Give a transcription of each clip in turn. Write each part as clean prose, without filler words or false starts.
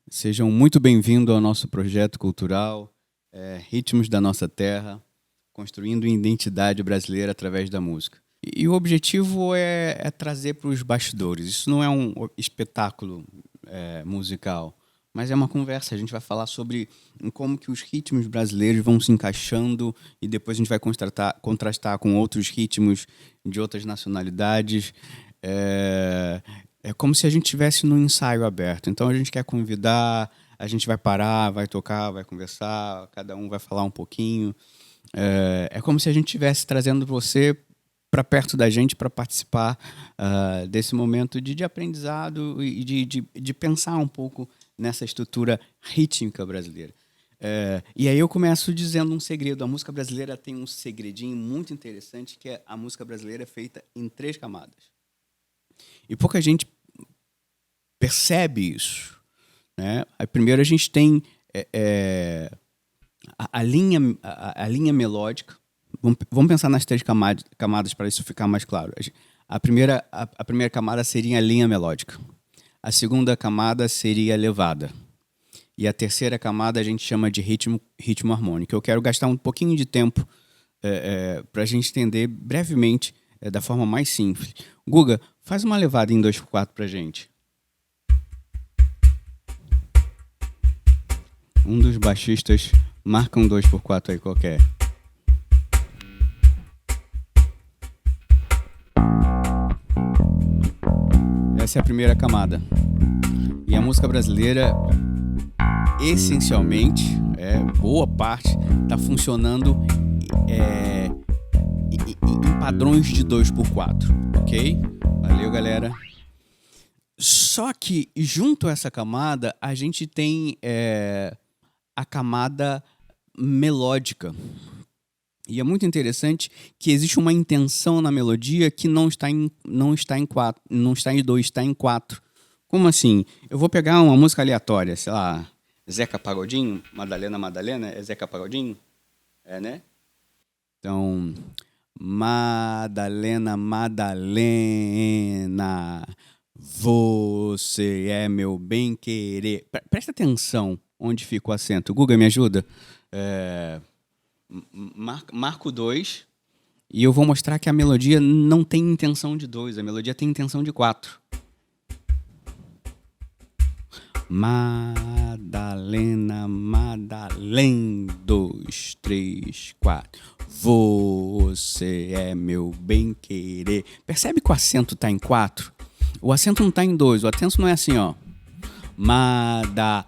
Sejam muito bem-vindos ao nosso projeto cultural Ritmos da Nossa Terra, construindo identidade brasileira através da música. E o objetivo é trazer para os bastidores. Isso não é um espetáculo musical, mas é uma conversa. A gente vai falar sobre como que os ritmos brasileiros vão se encaixando e depois a gente vai contrastar com outros ritmos de outras nacionalidades. É como se a gente estivesse num ensaio aberto. Então a gente quer convidar, a gente vai parar, vai tocar, vai conversar, cada um vai falar um pouquinho. É como se a gente estivesse trazendo você para perto da gente para participar desse momento de aprendizado e de pensar um pouco nessa estrutura rítmica brasileira. E aí eu começo dizendo um segredo. A música brasileira tem um segredinho muito interessante, que é a música brasileira é feita em 3 camadas. E pouca gente percebe isso, né? Primeiro a gente tem a linha melódica. Vamos pensar nas 3 camadas para isso ficar mais claro. A primeira camada seria a linha melódica. A segunda camada seria a levada. E a terceira camada a gente chama de ritmo harmônico. Eu quero gastar um pouquinho de tempo para a gente entender brevemente, da forma mais simples. Guga, faz uma levada em 2/4 para a gente. Um dos baixistas marca um 2/4 aí qualquer. Essa é a primeira camada. E a música brasileira, essencialmente, boa parte, está funcionando em padrões de 2/4, ok? Valeu, galera. Só que, junto a essa camada, a gente tem a camada melódica. E é muito interessante que existe uma intenção na melodia que não está em 2, está em 4. Como assim? Eu vou pegar uma música aleatória, sei lá, Zeca Pagodinho, Madalena, é Zeca Pagodinho? É, né? Então, Madalena, você é meu bem-querer. Presta atenção onde fica o acento. Guga, me ajuda? Marco 2 e eu vou mostrar que a melodia não tem intenção de 2, a melodia tem intenção de 4. Madalena, 2, 3, 4. Você é meu bem-querer. Percebe que o acento está em 4? O acento não está em 2, o acento não é assim, ó. Madalena,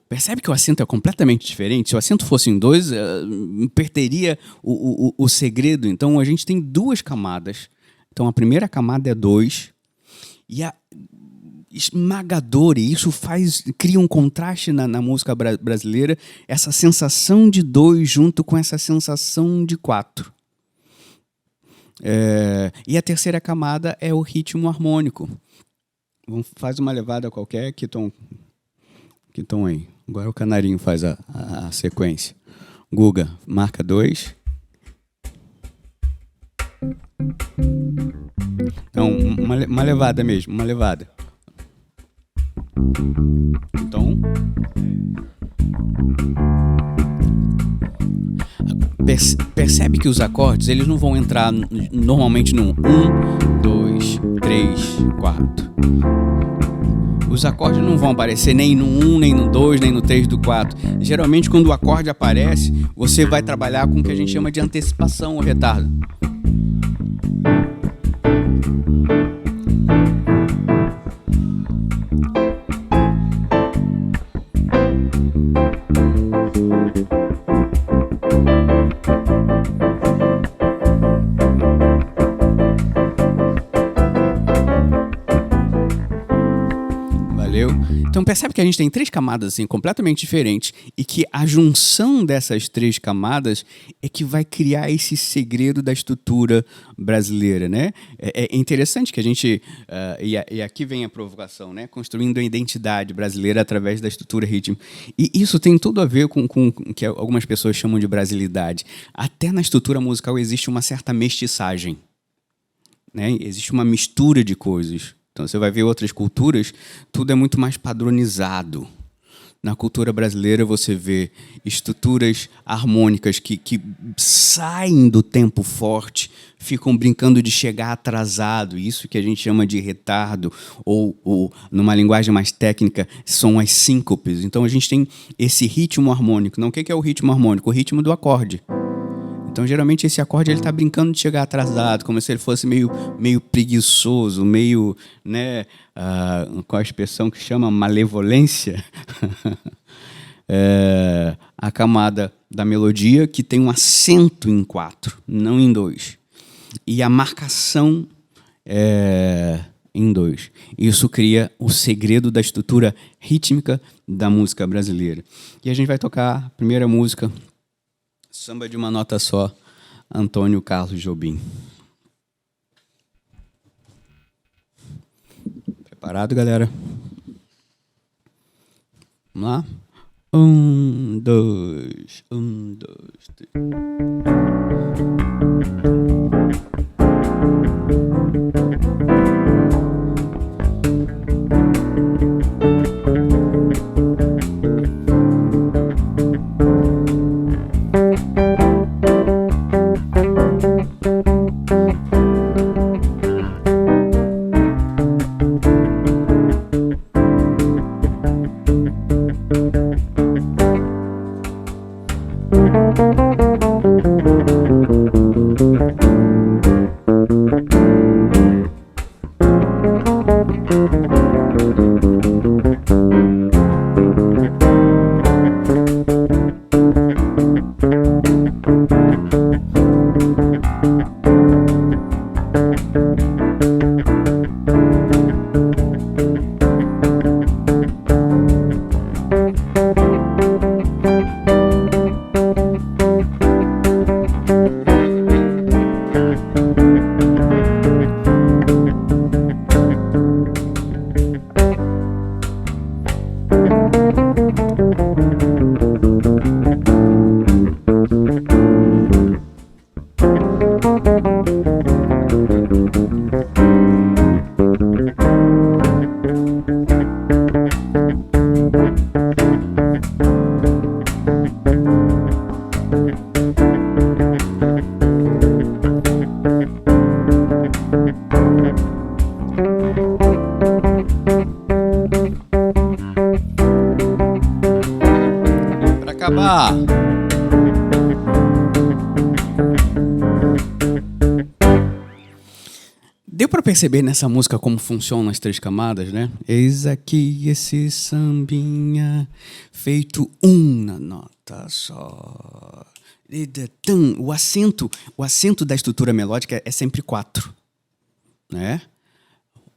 Percebe que o acento é completamente diferente? Se o acento fosse em 2, perderia o segredo. Então, a gente tem 2 camadas. Então, a primeira camada é 2. E a esmagadora, e isso cria um contraste na música brasileira, essa sensação de 2 junto com essa sensação de 4. E a terceira camada é o ritmo harmônico. Faz uma levada qualquer, que tom aí. Agora o canarinho faz a sequência. Guga, marca 2. Então, uma levada mesmo, uma levada. Então, percebe que os acordes eles não vão entrar normalmente num 1, 2, 3, 4. Os acordes não vão aparecer nem no 1, nem no 2, nem no 3 do 4. Geralmente, quando o acorde aparece, você vai trabalhar com o que a gente chama de antecipação ou retardo. Então percebe que a gente tem 3 camadas assim, completamente diferentes e que a junção dessas 3 camadas é que vai criar esse segredo da estrutura brasileira, né? É interessante que a gente, e aqui vem a provocação, né? Construindo a identidade brasileira através da estrutura rítmica. E isso tem tudo a ver com o que algumas pessoas chamam de brasilidade. Até na estrutura musical existe uma certa mestiçagem, né? Existe uma mistura de coisas. Então, você vai ver outras culturas, tudo é muito mais padronizado. Na cultura brasileira, você vê estruturas harmônicas que saem do tempo forte, ficam brincando de chegar atrasado, isso que a gente chama de retardo, ou numa linguagem mais técnica, são as síncopes. Então, a gente tem esse ritmo harmônico. Não, o que é o ritmo harmônico? O ritmo do acorde. Então, geralmente, esse acorde ele está brincando de chegar atrasado, como se ele fosse meio preguiçoso, meio, né, qual a expressão que chama malevolência? A camada da melodia que tem um acento em 4, não em 2. E a marcação em 2. Isso cria o segredo da estrutura rítmica da música brasileira. E a gente vai tocar a primeira música, Samba de uma Nota Só, Antônio Carlos Jobim. Preparado, galera? Vamos lá? 1, 2, 1, 2, 3. Para acabar. Deu para perceber nessa música como funcionam as 3 camadas, né? Eis aqui esse sambinha feito uma nota só. O acento da estrutura melódica é sempre 4, né?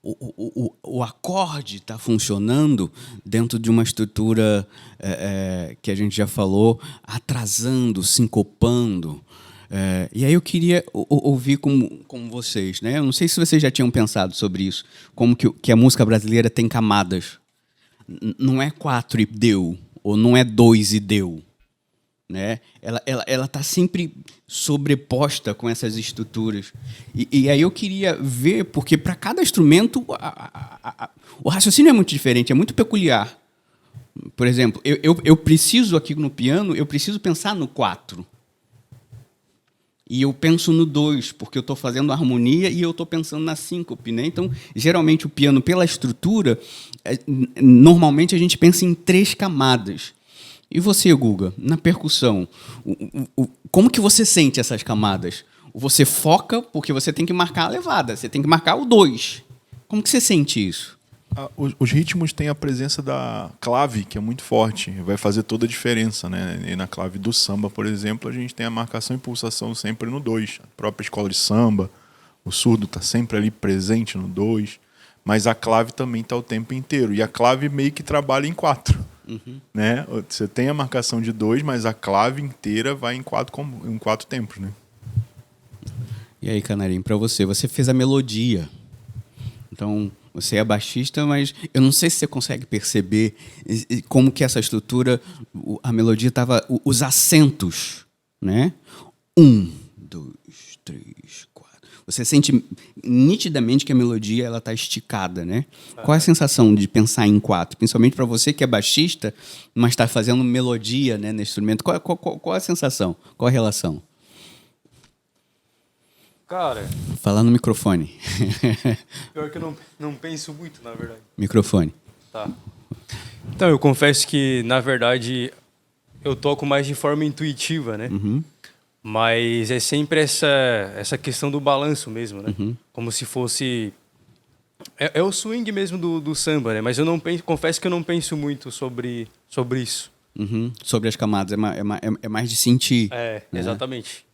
O acorde está funcionando dentro de uma estrutura que a gente já falou, atrasando, sincopando. E aí eu queria ouvir com vocês, né? Eu não sei se vocês já tinham pensado sobre isso, como que a música brasileira tem camadas. Não é 4 e deu, ou não é 2 e deu, né? Ela está sempre sobreposta com essas estruturas. E aí eu queria ver, porque para cada instrumento o raciocínio é muito diferente, é muito peculiar. Por exemplo, eu preciso aqui no piano, eu preciso pensar no 4. E eu penso no 2, porque eu estou fazendo harmonia e eu estou pensando na síncope, né? Então, geralmente, o piano, pela estrutura, normalmente a gente pensa em 3 camadas. E você, Guga, na percussão, como que você sente essas camadas? Você foca porque você tem que marcar a levada, você tem que marcar o 2. Como que você sente isso? Os ritmos têm a presença da clave, que é muito forte, vai fazer toda a diferença, né? E na clave do samba, por exemplo, a gente tem a marcação e pulsação sempre no 2. A própria escola de samba, o surdo está sempre ali presente no 2. mas a clave também está o tempo inteiro. E a clave meio que trabalha em 4. Né? Você tem a marcação de 2, mas a clave inteira vai em 4 tempos. Né? E aí, Canarinho, para você fez a melodia. Então, você é baixista, mas eu não sei se você consegue perceber como que essa estrutura, a melodia estava, os acentos, né? 1, 2, 3, 4. Você sente nitidamente que a melodia ela está esticada, né? Qual é a sensação de pensar em 4? Principalmente para você que é baixista, mas está fazendo melodia, né, nesse instrumento. Qual é a sensação? Qual a relação? Cara... Fala no microfone. Pior que eu não penso muito, na verdade. Microfone. Tá. Então, eu confesso que, na verdade, eu toco mais de forma intuitiva, né? Mas é sempre essa questão do balanço mesmo, né? Como se fosse... É o swing mesmo do samba, né? Mas eu não penso, confesso que eu não penso muito sobre isso. Sobre as camadas, é mais de sentir. É, né? Exatamente.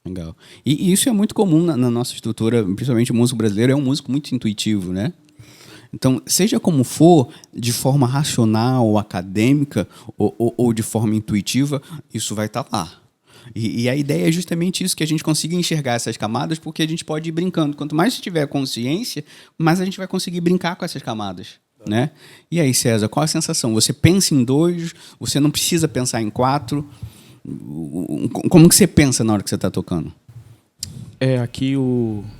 Legal. E isso é muito comum na nossa estrutura, principalmente o músico brasileiro, é um músico muito intuitivo, né? Então, seja como for, de forma racional, acadêmica ou de forma intuitiva, isso vai estar lá. E a ideia é justamente isso, que a gente consiga enxergar essas camadas, porque a gente pode ir brincando. Quanto mais tiver consciência, mais a gente vai conseguir brincar com essas camadas. Né? E aí, César, qual a sensação? Você pensa em 2, você não precisa pensar em 4. Como que você pensa na hora que você está tocando? Aqui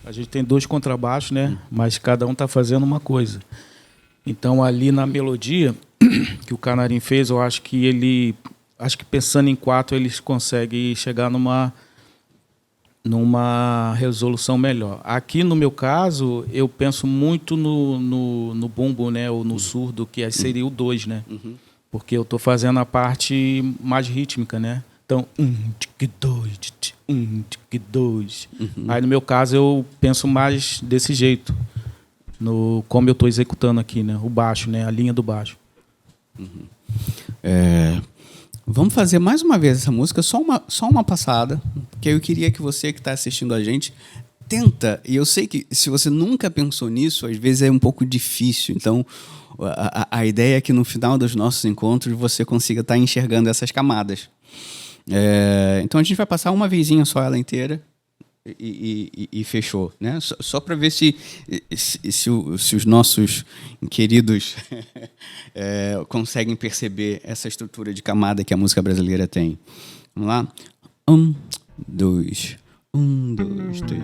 a gente tem 2 contrabaixos, né? Mas cada um está fazendo uma coisa. Então, ali na melodia que o Canarinho fez, eu acho que pensando em 4, eles conseguem chegar numa resolução melhor. Aqui, no meu caso, eu penso muito no bumbo, né? Ou no surdo, que seria o 2, né? Porque eu estou fazendo a parte mais rítmica, né? Então, 1, 2, 1, 2. Aí, no meu caso, eu penso mais desse jeito, como eu estou executando aqui, né? O baixo, né? A linha do baixo. Vamos fazer mais uma vez essa música, só uma passada, porque eu queria que você que está assistindo a gente tenta, e eu sei que se você nunca pensou nisso, às vezes é um pouco difícil, então a ideia é que no final dos nossos encontros você consiga estar enxergando essas camadas. Então a gente vai passar uma vezinha só ela inteira e fechou, né? Só para ver se os nossos queridos conseguem perceber essa estrutura de camada que a música brasileira tem. Vamos lá? 1, 2, 1, 2, 3.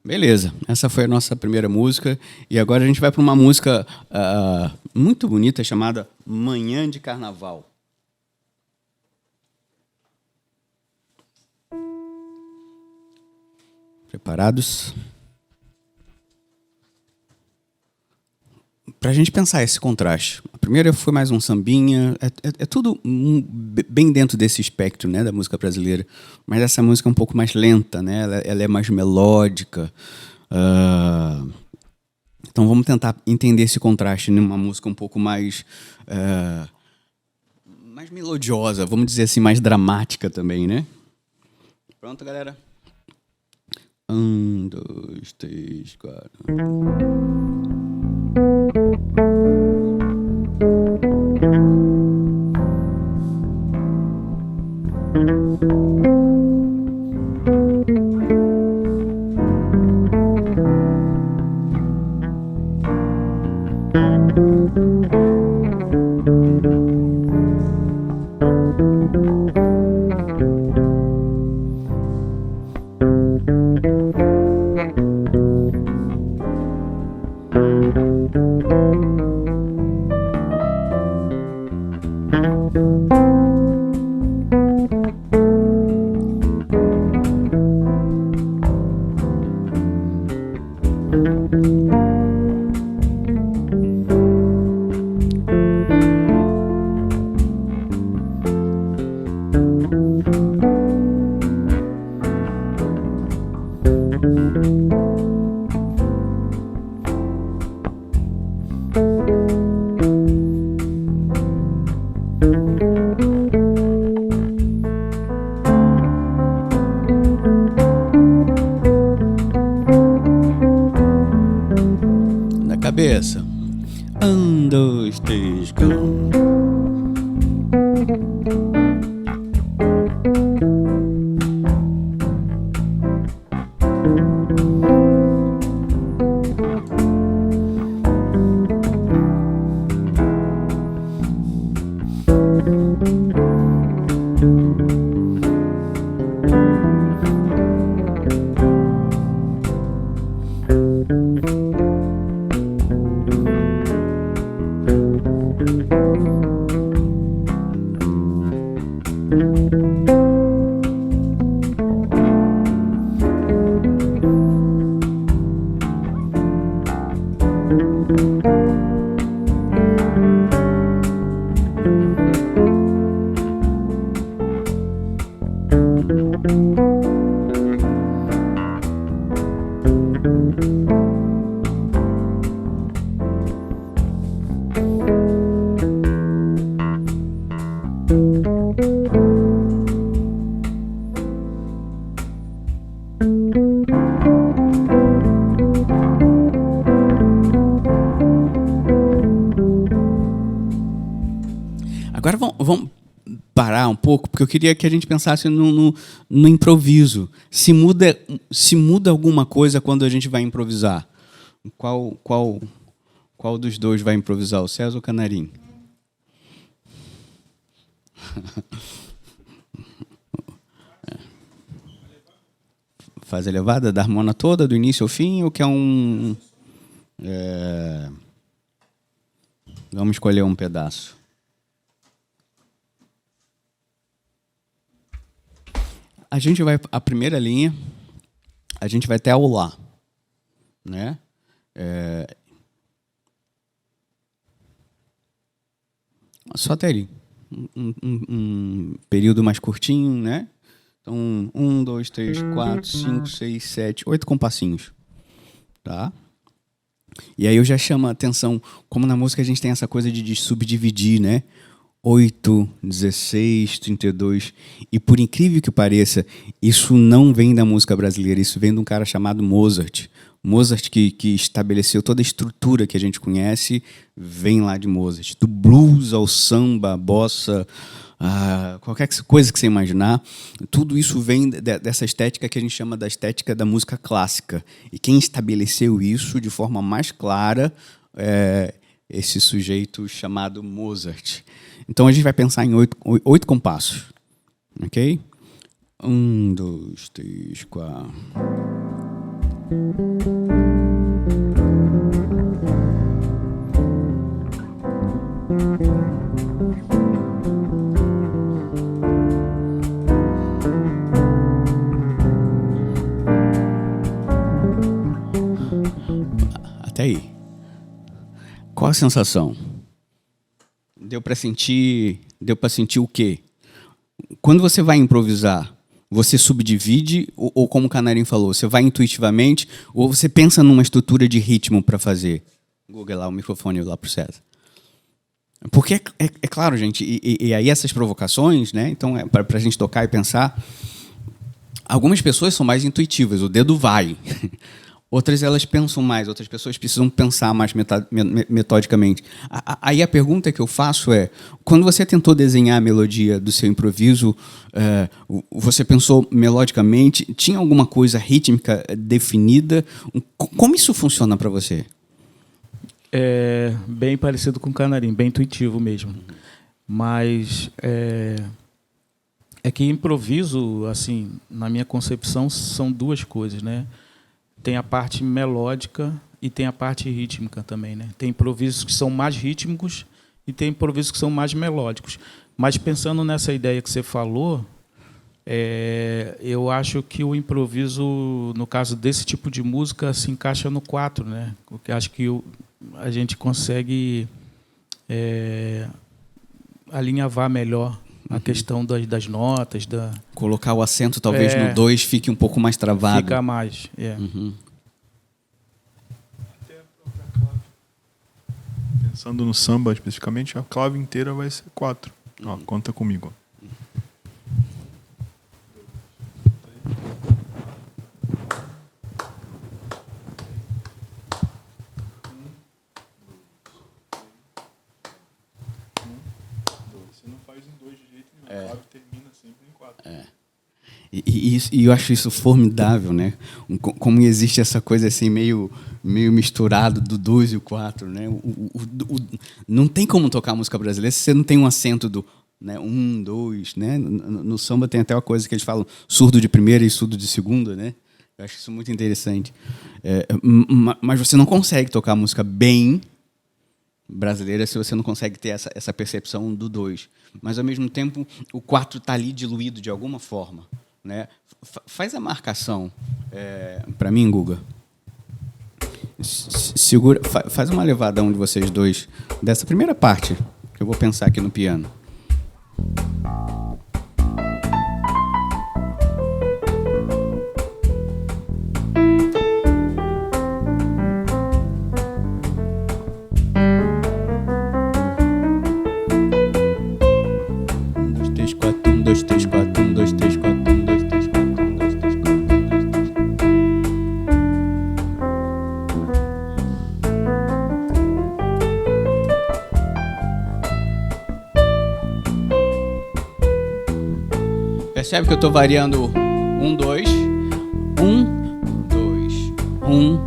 Beleza, essa foi a nossa primeira música e agora a gente vai para uma música muito bonita chamada Manhã de Carnaval. Preparados? Para a gente pensar esse contraste. A primeira foi mais um sambinha, é tudo bem dentro desse espectro, né, da música brasileira, mas essa música é um pouco mais lenta, né, ela é mais melódica. Então vamos tentar entender esse contraste numa música um pouco mais melodiosa, vamos dizer assim, mais dramática também, né? Pronto, galera? 1, 2, 3, 4... Agora vamos parar um pouco, porque eu queria que a gente pensasse no improviso. Se muda alguma coisa quando a gente vai improvisar? Qual dos dois vai improvisar, o César ou o Canarim? Faz a levada da harmona toda, do início ao fim, ou quer um... Vamos escolher um pedaço. A gente vai, a primeira linha, a gente vai até ao Lá, né? Só até ali. Um período mais curtinho, né? Então, 1, 2, 3, 4, 5, 6, 7, 8 compassinhos. Tá? E aí eu já chamo a atenção, como na música a gente tem essa coisa de subdividir, né? 8, 16, 32. E por incrível que pareça, isso não vem da música brasileira, isso vem de um cara chamado Mozart. Mozart, que estabeleceu toda a estrutura que a gente conhece, vem lá de Mozart. Do blues ao samba, à bossa, qualquer coisa que você imaginar, tudo isso vem dessa estética que a gente chama da estética da música clássica. E quem estabeleceu isso de forma mais clara é esse sujeito chamado Mozart. Então a gente vai pensar em 8 compassos. Ok? 1, 2, 3, 4... Até aí. Qual a sensação? Deu para sentir o quê? Quando você vai improvisar, você subdivide, ou como o Canarinho falou, você vai intuitivamente, ou você pensa numa estrutura de ritmo para fazer? Google lá o microfone lá para o César. Porque é claro, gente, e aí essas provocações, né? Então, para a gente tocar e pensar, algumas pessoas são mais intuitivas, o dedo vai. Outras elas pensam mais, outras pessoas precisam pensar mais metodicamente. Aí a pergunta que eu faço é, quando você tentou desenhar a melodia do seu improviso, você pensou melodicamente, tinha alguma coisa rítmica definida? Como isso funciona para você? É bem parecido com o Canarim, bem intuitivo mesmo. Mas é que improviso, assim, na minha concepção, são duas coisas, né? Tem a parte melódica e tem a parte rítmica também, né? Tem improvisos que são mais rítmicos e tem improvisos que são mais melódicos. Mas pensando nessa ideia que você falou, eu acho que o improviso, no caso desse tipo de música, se encaixa no 4, né? Porque acho que a gente consegue alinhavar melhor a questão das notas. Colocar o acento talvez no 2 fique um pouco mais travado. Fica mais, Uhum. Até a própria clave. Pensando no samba especificamente, a clave inteira vai ser 4. Ó, conta comigo. Você não faz em 2 clave termina sempre em 4. E eu acho isso formidável, né? Como existe essa coisa assim meio misturado do 2 e o 4, né? Não tem como tocar música brasileira se você não tem um acento do, né, 1, 2, né? No samba tem até uma coisa que eles falam surdo de primeira e surdo de segunda, né? Eu acho isso muito interessante. Mas você não consegue tocar música bem brasileira se você não consegue ter essa percepção do 2. Mas, ao mesmo tempo, o 4 está ali diluído de alguma forma, né? Faz a marcação para mim, Guga. Segura, faz uma levadão de vocês dois dessa primeira parte, que eu vou pensar aqui no piano. Percebe que eu estou variando 1, 2, 1, 2, 1,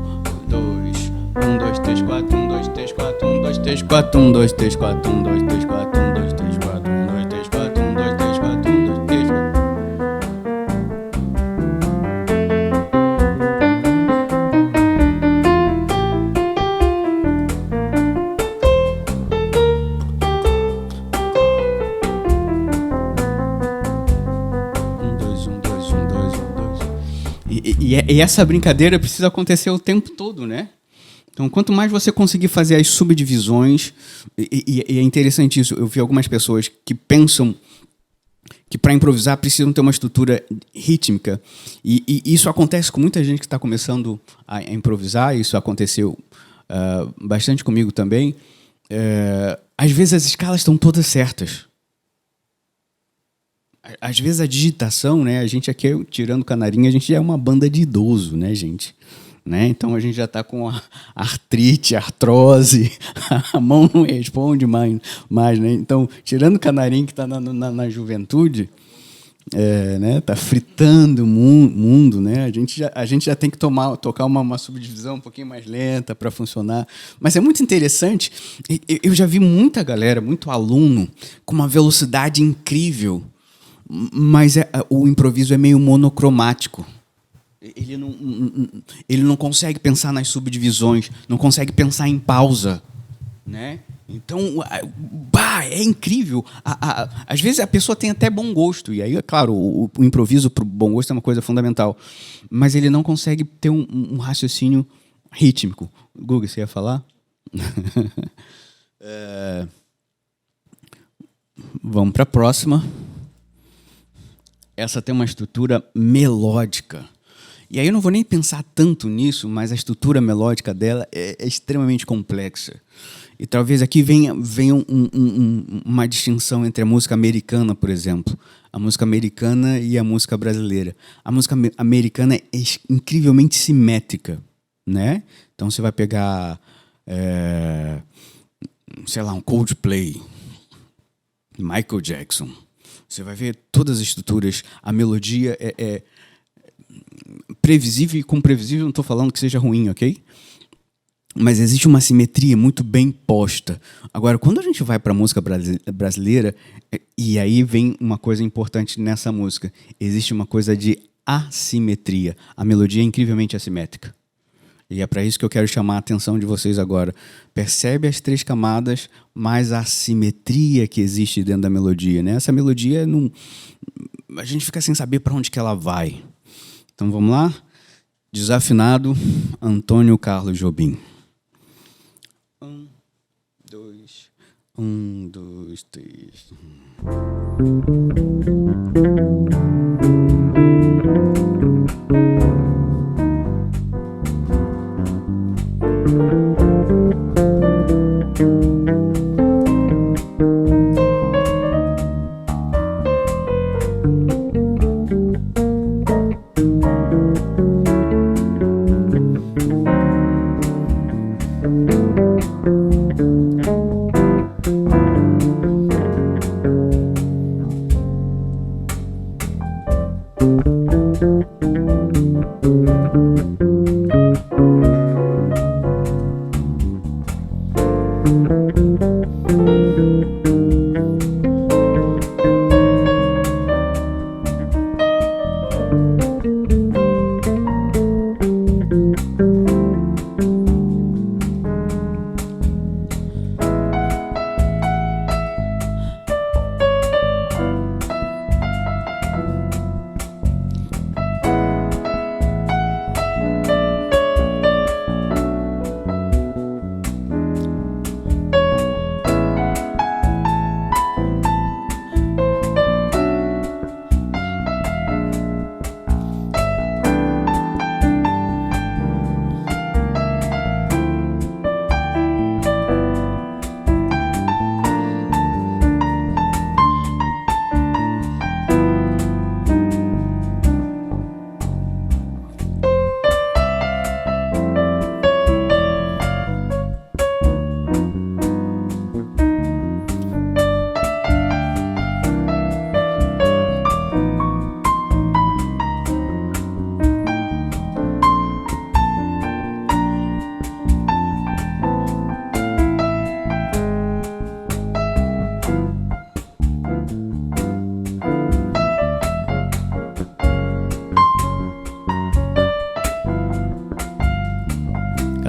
2, 1, 2, 3, 4, 1, 2, 3, 4, 1, 2, 3, 4, 1, 2, 3, 4, 1, 2, 3, 4, 1, 2, 3, 4, 1, 2, 3, 4, 1, 2, 3, 4, 1, 2, 3, 4. E essa brincadeira precisa acontecer o tempo todo, né? Então, quanto mais você conseguir fazer as subdivisões, e é interessante isso, eu vi algumas pessoas que pensam que para improvisar precisam ter uma estrutura rítmica, e isso acontece com muita gente que está começando a improvisar, isso aconteceu bastante comigo também. Às vezes as escalas estão todas certas. Às vezes a digitação, né? A gente aqui, tirando Canarinho, a gente já é uma banda de idoso, né, gente? Né? Então a gente já está com artrite, artrose, a mão não responde mais, né? Então, tirando Canarinho, que está na juventude, né? Tá fritando o mundo, né? A gente já tem que tocar uma subdivisão um pouquinho mais lenta para funcionar. Mas é muito interessante. Eu já vi muita galera, muito aluno, com uma velocidade incrível, mas o improviso é meio monocromático. Ele não consegue pensar nas subdivisões, não consegue pensar em pausa, né? Então, é incrível. Às vezes a pessoa tem até bom gosto, e aí, é claro, o improviso para o bom gosto é uma coisa fundamental, mas ele não consegue ter um raciocínio rítmico. Guga, você ia falar? Vamos para a próxima. Essa tem uma estrutura melódica. E aí eu não vou nem pensar tanto nisso, mas a estrutura melódica dela é extremamente complexa. E talvez aqui venha uma distinção entre a música americana, por exemplo, a música americana e a música brasileira. A música americana é incrivelmente simétrica, né? Então você vai pegar, sei lá, um Coldplay, Michael Jackson. Você vai ver todas as estruturas, a melodia é previsível, e com previsível não estou falando que seja ruim, ok? Mas existe uma simetria muito bem posta. Agora, quando a gente vai para a música brasileira, e aí vem uma coisa importante nessa música, existe uma coisa de assimetria. A melodia é incrivelmente assimétrica. E é para isso que eu quero chamar a atenção de vocês agora. Percebe as 3 camadas, mais a assimetria que existe dentro da melodia, né? Essa melodia, a gente fica sem saber para onde que ela vai. Então vamos lá? Desafinado, Antônio Carlos Jobim. 1, 2, 1, 2, 3.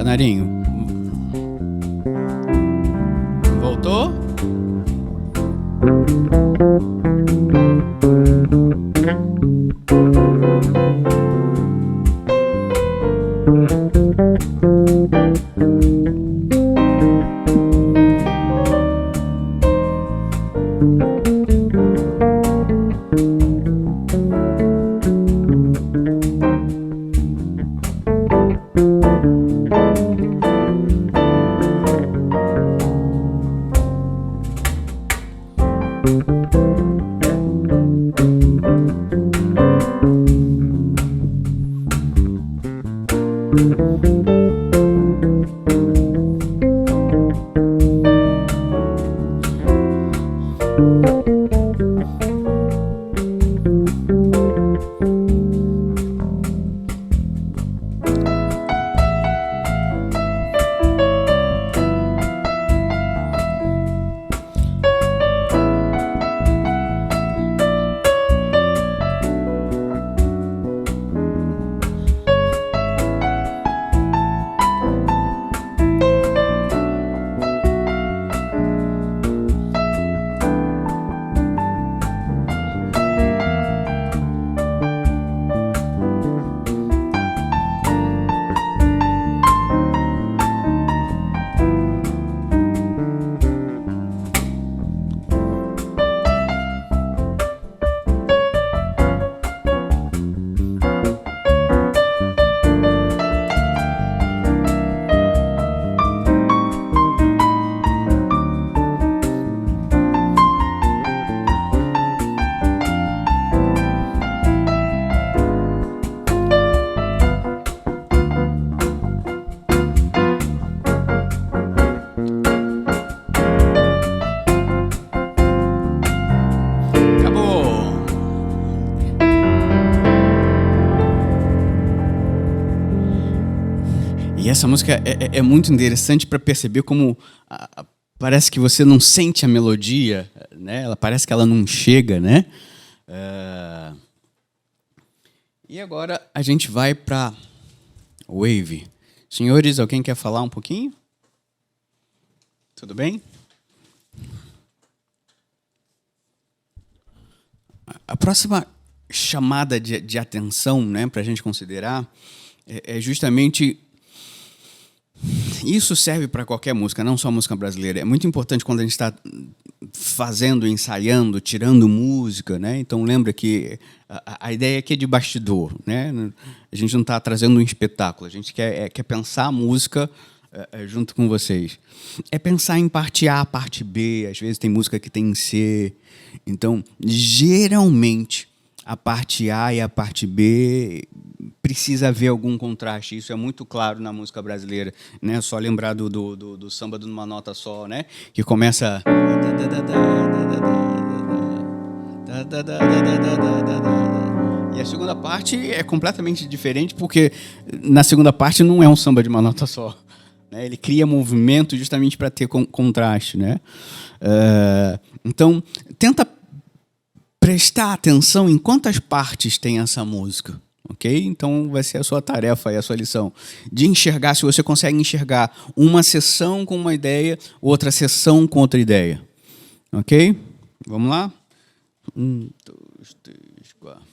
Canarinho. Voltou? Essa música é muito interessante para perceber como parece que você não sente a melodia, né? Ela parece que ela não chega, né? E agora a gente vai para Wave. Senhores, alguém quer falar um pouquinho? Tudo bem? A próxima chamada de atenção, né, para a gente considerar é justamente... Isso serve para qualquer música, não só música brasileira. É muito importante quando a gente está fazendo, ensaiando, tirando música, né? Então lembra que a ideia aqui é de bastidor, né? A gente não está trazendo um espetáculo, a gente quer pensar a música junto com vocês. É pensar em parte A, parte B, às vezes tem música que tem em C. Então, geralmente, a parte A e a parte B precisa haver algum contraste. Isso é muito claro na música brasileira, né? Só lembrar do samba de uma nota só, né? Que começa... E E a segunda parte é completamente diferente, porque na segunda parte não é um samba de uma nota só, né? Ele cria movimento justamente para ter contraste, né? Então, tenta prestar atenção em quantas partes tem essa música, ok? Então, vai ser a sua tarefa e a sua lição de enxergar, se você consegue enxergar uma seção com uma ideia, outra seção com outra ideia, ok? Vamos lá? 1, 2, 3, 4...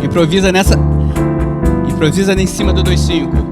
Improvisa nessa. Improvisa em cima do 2/5.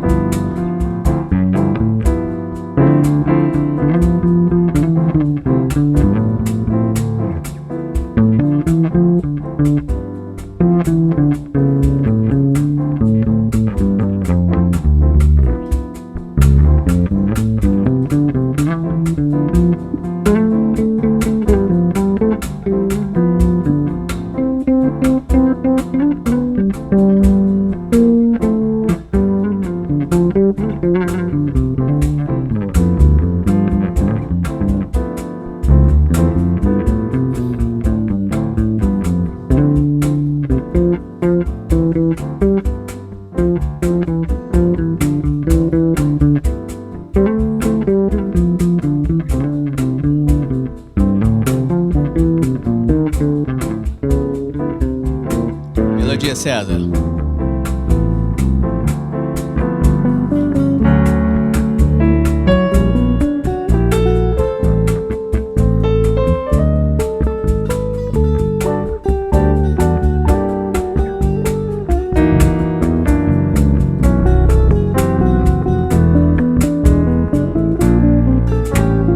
Melodia, César.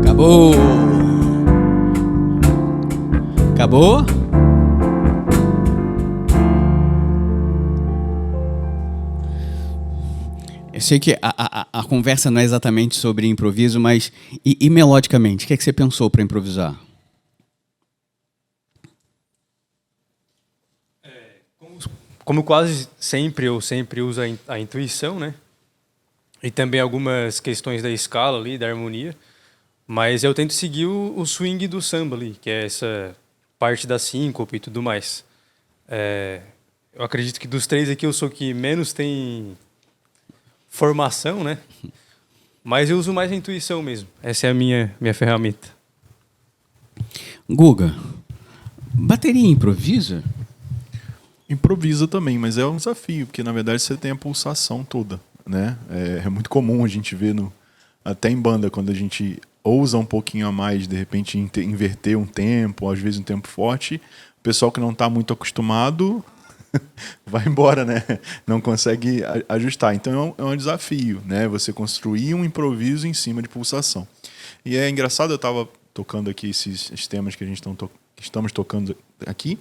Acabou. Acabou? Eu sei que a conversa não é exatamente sobre improviso, mas e melodicamente, o que é que você pensou para improvisar? Como quase sempre eu uso a intuição, né? E também algumas questões da escala ali, da harmonia. Mas eu tento seguir o swing do samba ali, que é essa parte da síncope e tudo mais. Eu acredito que dos três aqui eu sou o que menos tem formação, né? Mas eu uso mais a intuição mesmo. Essa é a minha ferramenta. Guga, bateria improvisa? Improvisa também, mas é um desafio, porque na verdade você tem a pulsação toda, né? É muito comum a gente ver até em banda, quando a gente ousa um pouquinho a mais, de repente inverter um tempo, às vezes um tempo forte, o pessoal que não está muito acostumado vai embora, né? Não consegue ajustar. Então é um desafio, né? Você construir um improviso em cima de pulsação. E é engraçado, eu estava tocando aqui esses temas que estamos tocando aqui,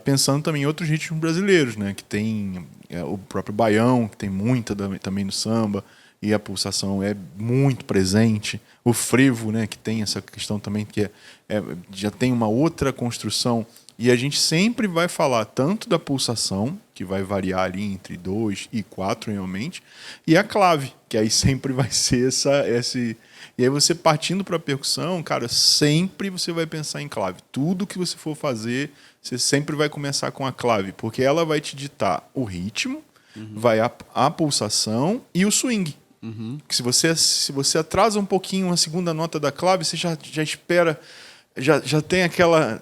Pensando também em outros ritmos brasileiros, né? Que tem o próprio baião, que tem muita também no samba, e a pulsação é muito presente. O frevo, né? Que tem essa questão também, que já tem uma outra construção. E a gente sempre vai falar tanto da pulsação, que vai variar ali entre 2 e 4 realmente, e a clave, que aí sempre vai ser esse... E aí você partindo para a percussão, cara, sempre você vai pensar em clave. Tudo que você for fazer, você sempre vai começar com a clave, porque ela vai te ditar o ritmo, vai a pulsação e o swing. Que se você atrasa um pouquinho a segunda nota da clave, você já espera... Já tem aquela...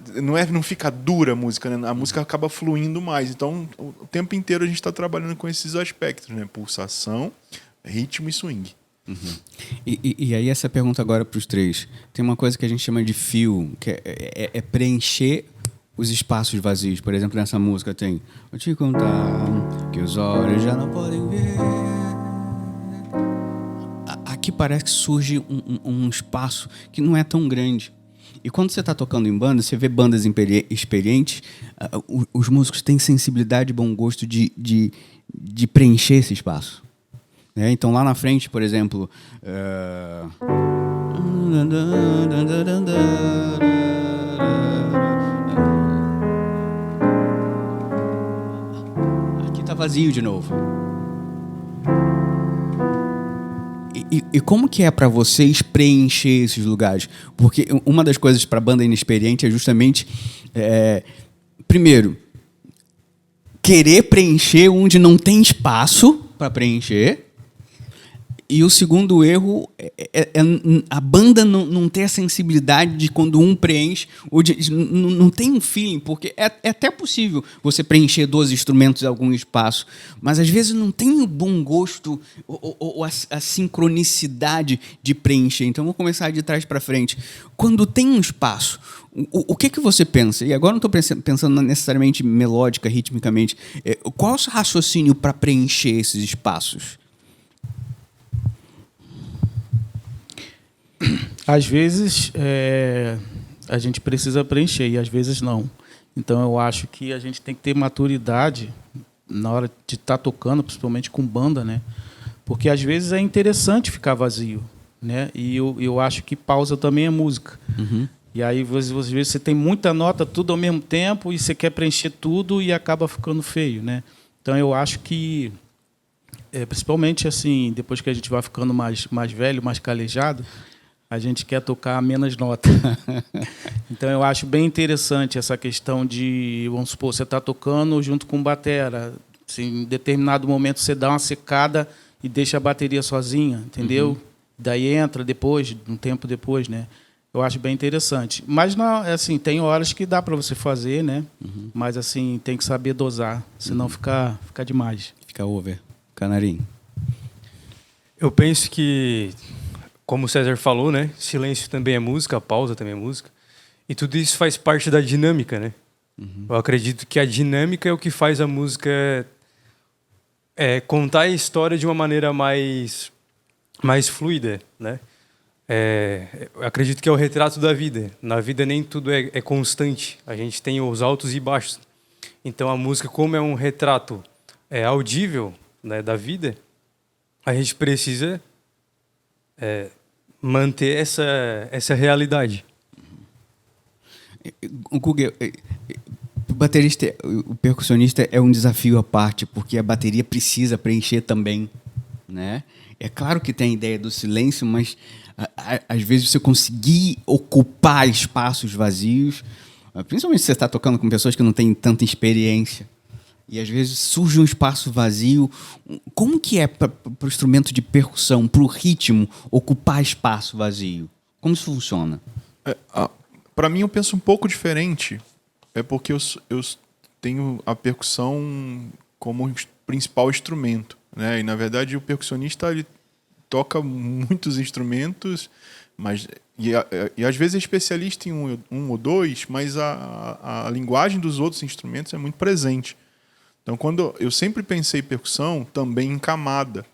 Não fica dura a música, né? A música acaba fluindo mais. Então, o tempo inteiro a gente está trabalhando com esses aspectos, né? Pulsação, ritmo e swing. E aí essa pergunta agora para os três. Tem uma coisa que a gente chama de fio, que é preencher os espaços vazios. Por exemplo, nessa música tem... Vou te contar que os olhos já não podem ver. Aqui parece que surge um espaço que não é tão grande. E quando você está tocando em banda, você vê bandas experientes, os músicos têm sensibilidade e bom gosto de preencher esse espaço. Então, lá na frente, por exemplo... Aqui está vazio de novo. E como que é para vocês preencher esses lugares? Porque uma das coisas para banda inexperiente é justamente, primeiro, querer preencher onde não tem espaço para preencher. E o segundo erro é a banda não ter a sensibilidade de quando um preenche, ou não tem um feeling, porque é até possível você preencher 12 instrumentos em algum espaço, mas às vezes não tem o bom gosto ou a sincronicidade de preencher. Então, vou começar de trás para frente. Quando tem um espaço, o que você pensa? E agora não estou pensando necessariamente melódica, ritmicamente. Qual é o seu raciocínio para preencher esses espaços? Às vezes a gente precisa preencher e às vezes não. Então eu acho que a gente tem que ter maturidade na hora de estar tocando, principalmente com banda, né? Porque às vezes é interessante ficar vazio, né? E eu acho que pausa também é música. E aí às vezes você tem muita nota, tudo ao mesmo tempo, e você quer preencher tudo e acaba ficando feio, né? Então eu acho que principalmente assim, depois que a gente vai ficando mais velho, mais calejado, a gente quer tocar menos nota. Então, eu acho bem interessante essa questão de, vamos supor, você está tocando junto com batera. Assim, em determinado momento, você dá uma secada e deixa a bateria sozinha, entendeu? Daí entra depois, um tempo depois, né? Eu acho bem interessante. Mas, não, assim, tem horas que dá para você fazer, né? Mas, assim, tem que saber dosar, senão fica demais. Fica over. Canarinho. Eu penso que... Como o César falou, né? Silêncio também é música, pausa também é música. E tudo isso faz parte da dinâmica, né? Eu acredito que a dinâmica é o que faz a música contar a história de uma maneira mais fluida, né? Eu acredito que é o retrato da vida. Na vida nem tudo é constante. A gente tem os altos e baixos. Então a música, como é um retrato audível, né, da vida, a gente precisa... manter essa realidade. O Guga, o baterista, o percussionista é um desafio à parte, porque a bateria precisa preencher também, né? É claro que tem a ideia do silêncio, mas às vezes você conseguir ocupar espaços vazios, principalmente se você está tocando com pessoas que não têm tanta experiência, e às vezes surge um espaço vazio. Como que é para o instrumento de percussão, para o ritmo, ocupar espaço vazio? Como isso funciona? Para mim, eu penso um pouco diferente. É porque eu tenho a percussão como principal instrumento, né? E, na verdade, o percussionista ele toca muitos instrumentos, mas e às vezes é especialista em um ou dois, mas a linguagem dos outros instrumentos é muito presente. Então, quando eu sempre pensei percussão também em camada.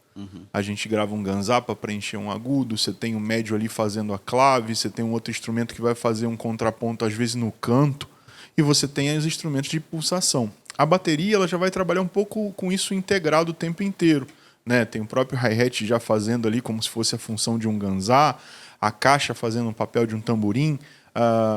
A gente grava um ganzá para preencher um agudo, você tem um médio ali fazendo a clave, você tem um outro instrumento que vai fazer um contraponto, às vezes no canto. e você tem os instrumentos de pulsação. A bateria ela já vai trabalhar um pouco com isso integrado o tempo inteiro, né? Tem o próprio hi-hat já fazendo ali como se fosse a função de um ganzá, a caixa fazendo o papel de um tamborim,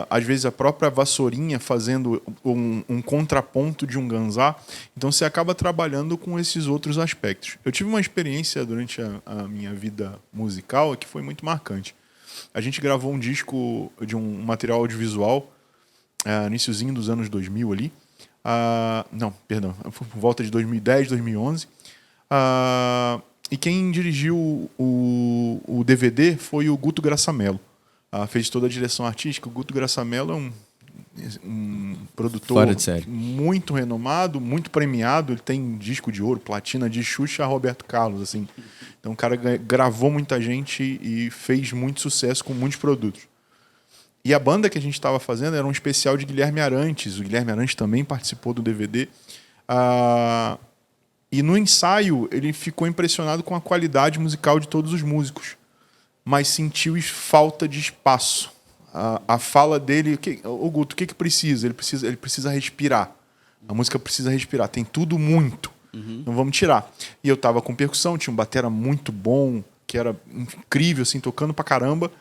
às vezes a própria vassourinha fazendo um contraponto de um ganzá. Então você acaba trabalhando com esses outros aspectos. Eu tive uma experiência durante a minha vida musical que foi muito marcante. A gente gravou um disco de um material audiovisual iniciozinho dos anos 2000 ali. Não, perdão, por volta de 2010, 2011. E quem dirigiu o DVD foi o Guto Graçamelo. Fez toda a direção artística. O Guto Graçamelo é um produtor muito renomado, muito premiado. Ele tem disco de ouro, platina de Xuxa a Roberto Carlos. Assim. Então o cara gravou muita gente e fez muito sucesso com muitos produtos. E a banda que a gente estava fazendo era um especial de Guilherme Arantes. O Guilherme Arantes também participou do DVD. E no ensaio ele ficou impressionado com a qualidade musical de todos os músicos, mas sentiu falta de espaço. A fala dele, o Guto, o que precisa? Ele precisa respirar. A música precisa respirar. Tem tudo muito. Então vamos tirar. E eu estava com percussão, tinha um batera muito bom, que era incrível, assim, tocando pra caramba.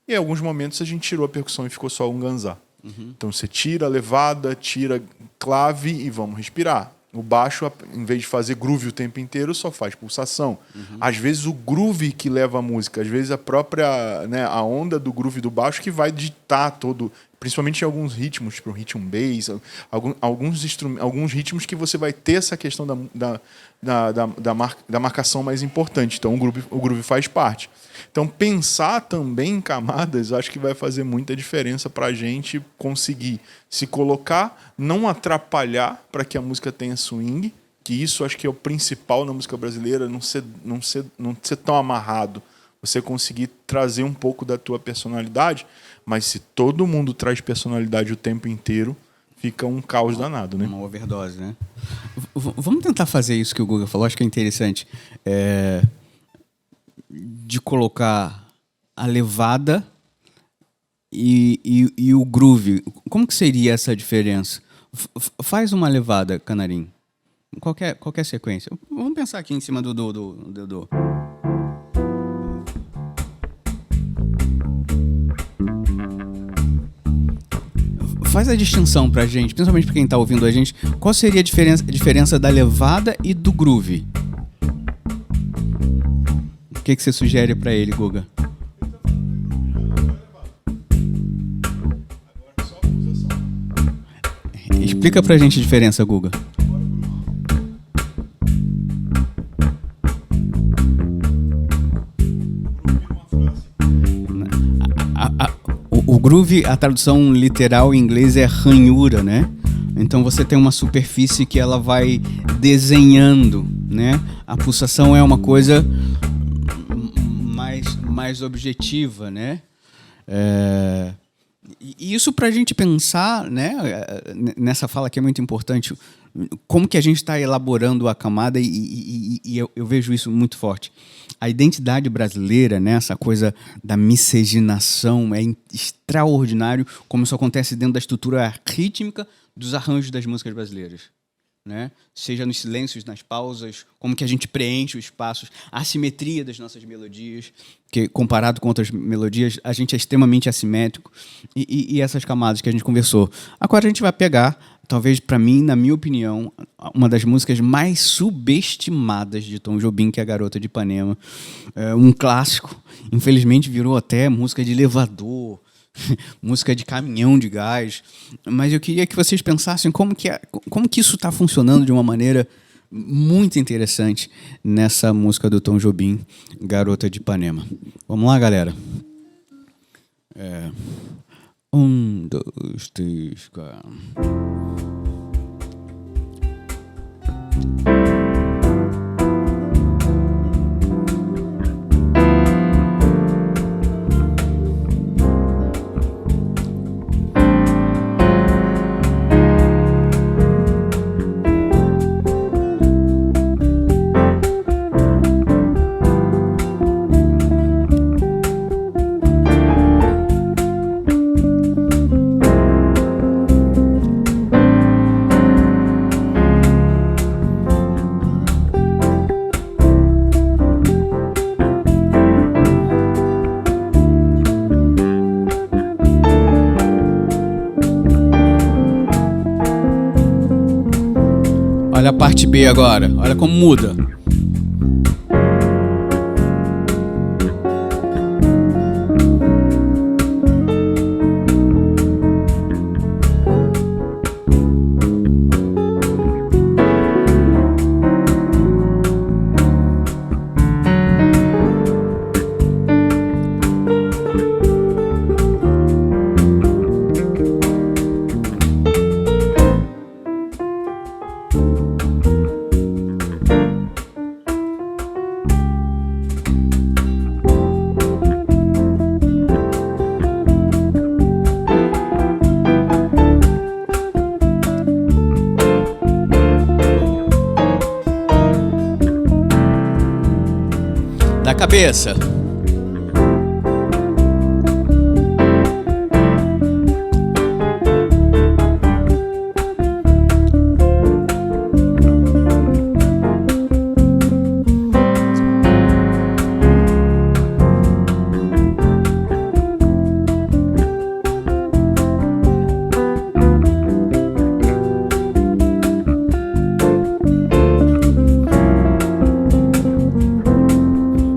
E em alguns momentos a gente tirou a percussão e ficou só um ganzá. Então você tira a levada, tira clave e vamos respirar. O baixo, em vez de fazer groove o tempo inteiro, só faz pulsação. Às vezes o groove que leva a música, às vezes a própria, né, a onda do groove do baixo que vai ditar todo, principalmente em alguns ritmos, tipo rhythm bass, alguns ritmos que você vai ter essa questão da marcação mais importante. Então o groove faz parte. Então pensar também em camadas, acho que vai fazer muita diferença para a gente conseguir se colocar, não atrapalhar para que a música tenha swing, que isso acho que é o principal na música brasileira, não ser tão amarrado. Você conseguir trazer um pouco da tua personalidade, mas se todo mundo traz personalidade o tempo inteiro, fica um caos danado, né? Uma overdose, né? Vamos tentar fazer isso que o Guga falou, acho que é interessante. De colocar a levada e o groove. Como que seria essa diferença? Faz uma levada, Canarim. Qualquer sequência. Vamos pensar aqui em cima do. Faz a distinção pra gente, principalmente pra quem tá ouvindo a gente, qual seria a diferença da levada e do groove? O que você sugere pra ele, Guga? Explica pra gente a diferença, Guga. O groove, a tradução literal em inglês é ranhura, né? Então você tem uma superfície que ela vai desenhando, né? A pulsação é uma coisa mais objetiva, né? E isso para a gente pensar, né? Nessa fala que é muito importante, como que a gente está elaborando a camada e eu vejo isso muito forte. A identidade brasileira, né, essa coisa da miscigenação, é extraordinário como isso acontece dentro da estrutura rítmica dos arranjos das músicas brasileiras. Né? Seja nos silêncios, nas pausas, como que a gente preenche os espaços, a assimetria das nossas melodias, que comparado com outras melodias, a gente é extremamente assimétrico, e essas camadas que a gente conversou. Agora a gente vai pegar, talvez para mim, na minha opinião, uma das músicas mais subestimadas de Tom Jobim, que é a Garota de Ipanema. Um clássico, infelizmente virou até música de elevador, música de caminhão de gás, mas eu queria que vocês pensassem como que isso está funcionando de uma maneira muito interessante nessa música do Tom Jobim, Garota de Ipanema. Vamos lá, galera? 1, 2, 3, 4... Olha a parte B agora. Olha como muda. Da cabeça.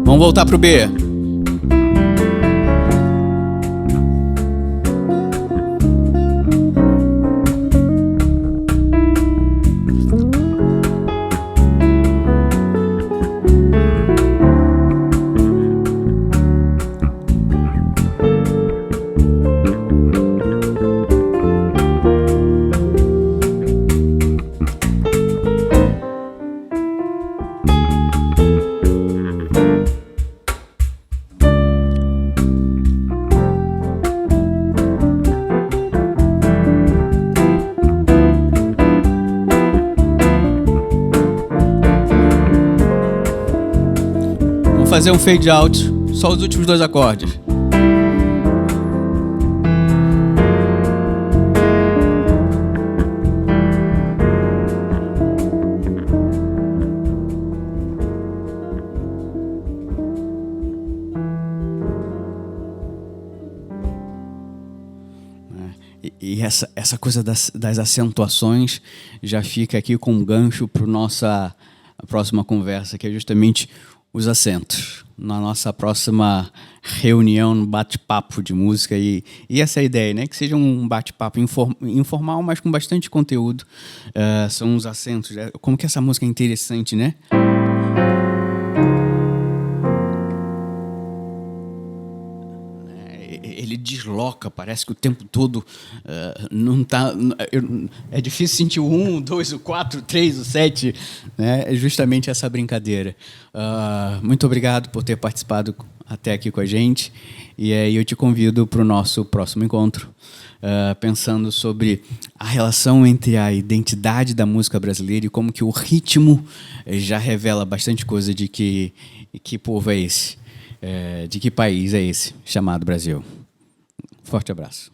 Vamos voltar pro B. Fazer um fade out, só os últimos dois acordes. E essa coisa das acentuações já fica aqui com um gancho para nossa próxima conversa, que é justamente os acentos. Na nossa próxima reunião, bate-papo de música. E essa é a ideia, né? Que seja um bate-papo informal, mas com bastante conteúdo. São os acentos. Como que essa música é interessante, né? Ele desloca, parece que o tempo todo não tá. É difícil sentir o 1, o 2, o 4, o 3, o 7. Né? É justamente essa brincadeira. Muito obrigado por ter participado até aqui com a gente. E aí eu te convido para o nosso próximo encontro, pensando sobre a relação entre a identidade da música brasileira e como que o ritmo já revela bastante coisa de que povo é esse, de que país é esse chamado Brasil. Forte abraço.